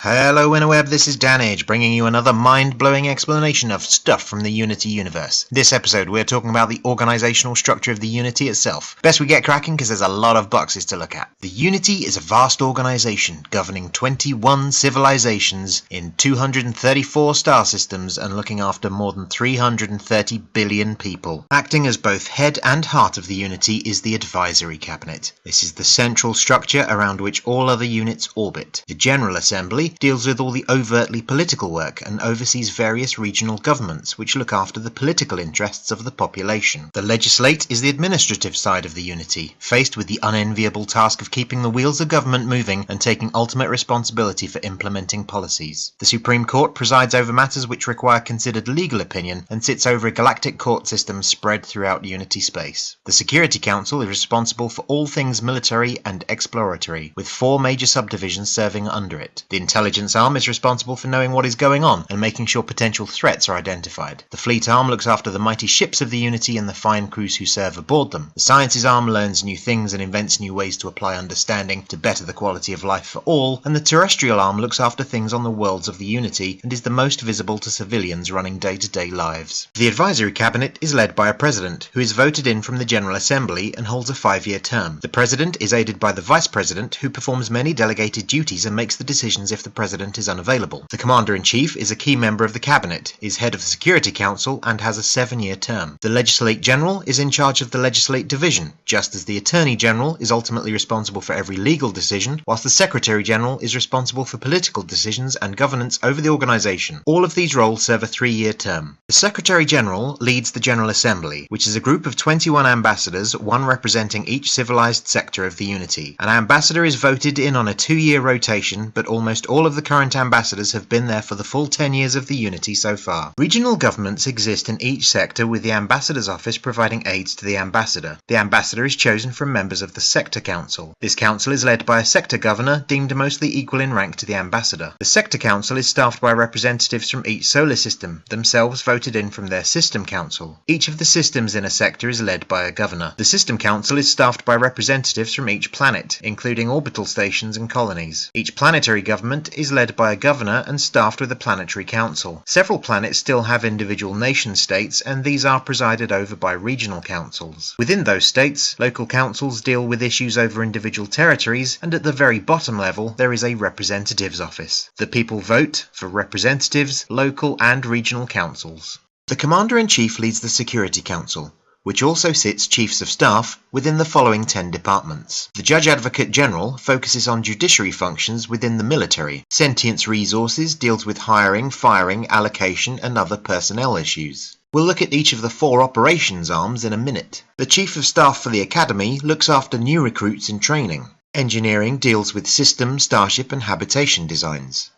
Hello Interweb, this is Danage, bringing you another mind-blowing explanation of stuff from the Unity universe. This episode we're talking about the organisational structure of the Unity itself. Best we get cracking because there's a lot of boxes to look at. The Unity is a vast organisation governing 21 civilisations in 234 star systems and looking after more than 330 billion people. Acting as both head and heart of the Unity is the Advisory Cabinet. This is the central structure around which all other units orbit. The General Assembly deals with all the overtly political work and oversees various regional governments which look after the political interests of the population. The Legislate is the administrative side of the Unity, faced with the unenviable task of keeping the wheels of government moving and taking ultimate responsibility for implementing policies. The Supreme Court presides over matters which require considered legal opinion and sits over a galactic court system spread throughout Unity space. The Security Council is responsible for all things military and exploratory, with 4 major subdivisions serving under it. The Intelligence Arm is responsible for knowing what is going on and making sure potential threats are identified. The Fleet Arm looks after the mighty ships of the Unity and the fine crews who serve aboard them. The Sciences Arm learns new things and invents new ways to apply understanding to better the quality of life for all, and the Terrestrial Arm looks after things on the worlds of the Unity and is the most visible to civilians running day-to-day lives. The Advisory Cabinet is led by a President, who is voted in from the General Assembly and holds a 5-year term. The President is aided by the Vice President, who performs many delegated duties and makes the decisions if the President is unavailable. The Commander-in-Chief is a key member of the Cabinet, is head of the Security Council and has a 7-year term. The Legislate General is in charge of the Legislate Division, just as the Attorney General is ultimately responsible for every legal decision, whilst the Secretary General is responsible for political decisions and governance over the organisation. All of these roles serve a 3-year term. The Secretary General leads the General Assembly, which is a group of 21 ambassadors, one representing each civilised sector of the Unity. An ambassador is voted in on a 2-year rotation, but almost all of the current ambassadors have been there for the full 10 years of the Unity so far. Regional governments exist in each sector, with the ambassador's office providing aids to the ambassador. The ambassador is chosen from members of the Sector Council. This council is led by a sector governor, deemed mostly equal in rank to the ambassador. The Sector Council is staffed by representatives from each solar system, themselves voted in from their System Council. Each of the systems in a sector is led by a governor. The System Council is staffed by representatives from each planet, including orbital stations and colonies. Each planetary government is led by a governor and staffed with a planetary council. Several planets still have individual nation states, and these are presided over by regional councils. Within those states, local councils deal with issues over individual territories, and at the very bottom level there is a representatives office. The people vote for representatives, local and regional councils. The Commander-in-Chief leads the Security Council, which also sits Chiefs of Staff within the following 10 departments. The Judge Advocate General focuses on judiciary functions within the military. Sentience Resources deals with hiring, firing, allocation and other personnel issues. We'll look at each of the 4 operations arms in a minute. The Chief of Staff for the Academy looks after new recruits in training. Engineering deals with system, starship and habitation designs.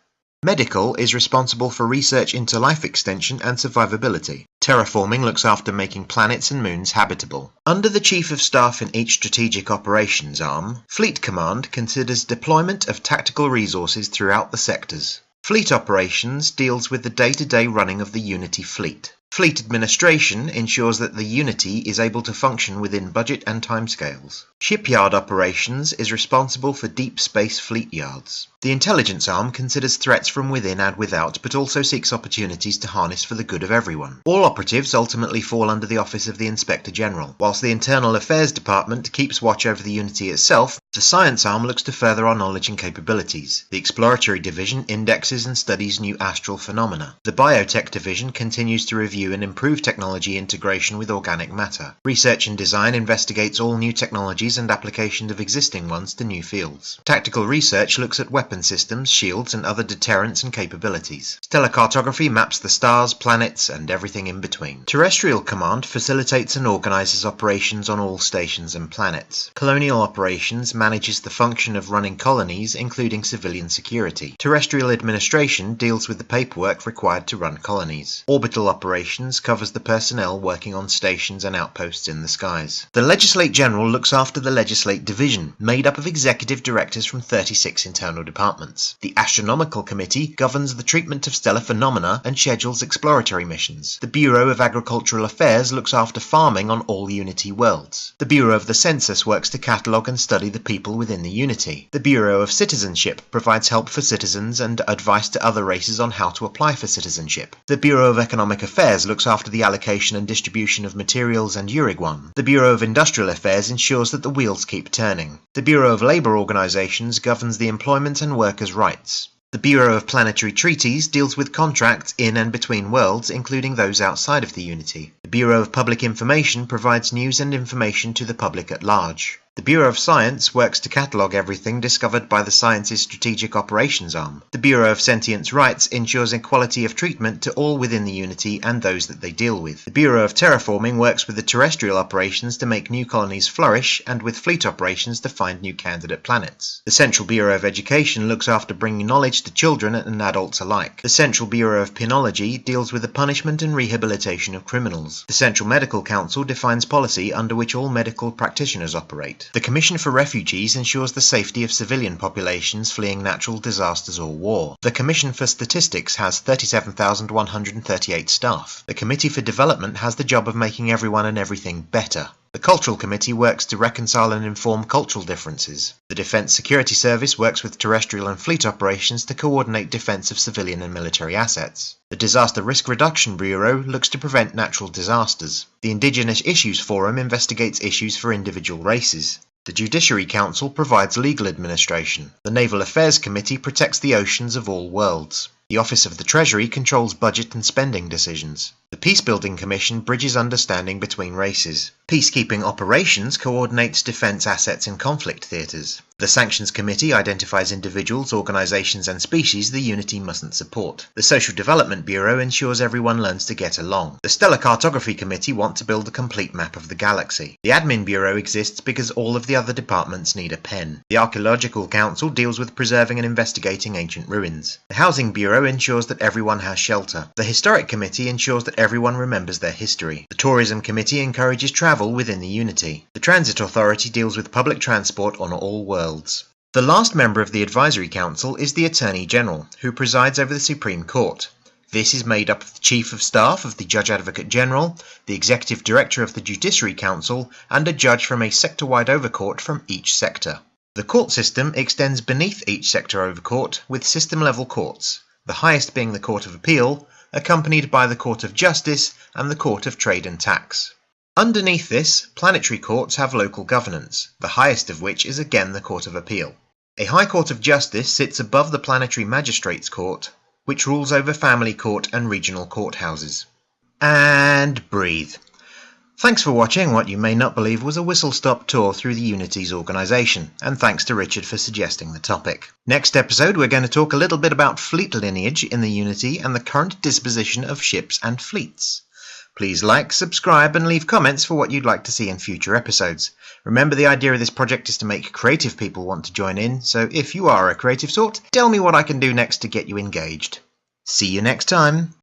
Medical is responsible for research into life extension and survivability. Terraforming looks after making planets and moons habitable. Under the Chief of Staff in each strategic operations arm, Fleet Command considers deployment of tactical resources throughout the sectors. Fleet Operations deals with the day-to-day running of the Unity fleet. Fleet Administration ensures that the Unity is able to function within budget and timescales. Shipyard Operations is responsible for deep space fleet yards. The Intelligence Arm considers threats from within and without, but also seeks opportunities to harness for the good of everyone. All operatives ultimately fall under the office of the Inspector General. Whilst the Internal Affairs Department keeps watch over the Unity itself, the Science Arm looks to further our knowledge and capabilities. The Exploratory Division indexes and studies new astral phenomena. The Biotech Division continues to review and improve technology integration with organic matter. Research and Design investigates all new technologies and applications of existing ones to new fields. Tactical Research looks at weapon systems, shields and other deterrents and capabilities. Stellar Cartography maps the stars, planets and everything in between. Terrestrial Command facilitates and organises operations on all stations and planets. Colonial Operations manages the function of running colonies, including civilian security. Terrestrial Administration deals with the paperwork required to run colonies. Orbital Operations covers the personnel working on stations and outposts in the skies. The Legislate General looks after the Legislate Division, made up of executive directors from 36 internal departments. departments. The Astronomical Committee governs the treatment of stellar phenomena and schedules exploratory missions. The Bureau of Agricultural Affairs looks after farming on all UNITI worlds. The Bureau of the Census works to catalogue and study the people within the UNITI. The Bureau of Citizenship provides help for citizens and advice to other races on how to apply for citizenship. The Bureau of Economic Affairs looks after the allocation and distribution of materials and Uruguay. The Bureau of Industrial Affairs ensures that the wheels keep turning. The Bureau of Labour Organisations governs the employment and workers' rights. The Bureau of Planetary Treaties deals with contracts in and between worlds, including those outside of the UNITI. The Bureau of Public Information provides news and information to the public at large. The Bureau of Science works to catalogue everything discovered by the Science's Strategic Operations Arm. The Bureau of Sentience Rights ensures equality of treatment to all within the UNITI and those that they deal with. The Bureau of Terraforming works with the terrestrial operations to make new colonies flourish and with fleet operations to find new candidate planets. The Central Bureau of Education looks after bringing knowledge to children and adults alike. The Central Bureau of Penology deals with the punishment and rehabilitation of criminals. The Central Medical Council defines policy under which all medical practitioners operate. The Commission for Refugees ensures the safety of civilian populations fleeing natural disasters or war. The Commission for Statistics has 37,138 staff. The Committee for Development has the job of making everyone and everything better. The Cultural Committee works to reconcile and inform cultural differences. The Defence Security Service works with terrestrial and fleet operations to coordinate defence of civilian and military assets. The Disaster Risk Reduction Bureau looks to prevent natural disasters. The Indigenous Issues Forum investigates issues for individual races. The Judiciary Council provides legal administration. The Naval Affairs Committee protects the oceans of all worlds. The Office of the Treasury controls budget and spending decisions. The Peacebuilding Commission bridges understanding between races. Peacekeeping Operations coordinates defence assets in conflict theatres. The Sanctions Committee identifies individuals, organisations and species the UNITI mustn't support. The Social Development Bureau ensures everyone learns to get along. The Stellar Cartography Committee want to build a complete map of the galaxy. The Admin Bureau exists because all of the other departments need a pen. The Archaeological Council deals with preserving and investigating ancient ruins. The Housing Bureau ensures that everyone has shelter. The Historic Committee ensures that everyone remembers their history. The Tourism Committee encourages travel within the UNITI. The Transit Authority deals with public transport on all worlds. The last member of the Advisory Council is the Attorney General, who presides over the Supreme Court. This is made up of the Chief of Staff of the Judge Advocate General, the Executive Director of the Judiciary Council, and a judge from a sector-wide overcourt from each sector. The court system extends beneath each sector overcourt with system-level courts, the highest being the Court of Appeal, accompanied by the Court of Justice and the Court of Trade and Tax. Underneath this, planetary courts have local governance, the highest of which is again the Court of Appeal. A High Court of Justice sits above the Planetary Magistrates Court, which rules over family court and regional courthouses. And breathe. Thanks for watching what you may not believe was a whistle-stop tour through the UNITI's organisation, and thanks to Richard for suggesting the topic. Next episode we're going to talk a little bit about fleet lineage in the UNITI and the current disposition of ships and fleets. Please like, subscribe and leave comments for what you'd like to see in future episodes. Remember, the idea of this project is to make creative people want to join in, so if you are a creative sort, tell me what I can do next to get you engaged. See you next time!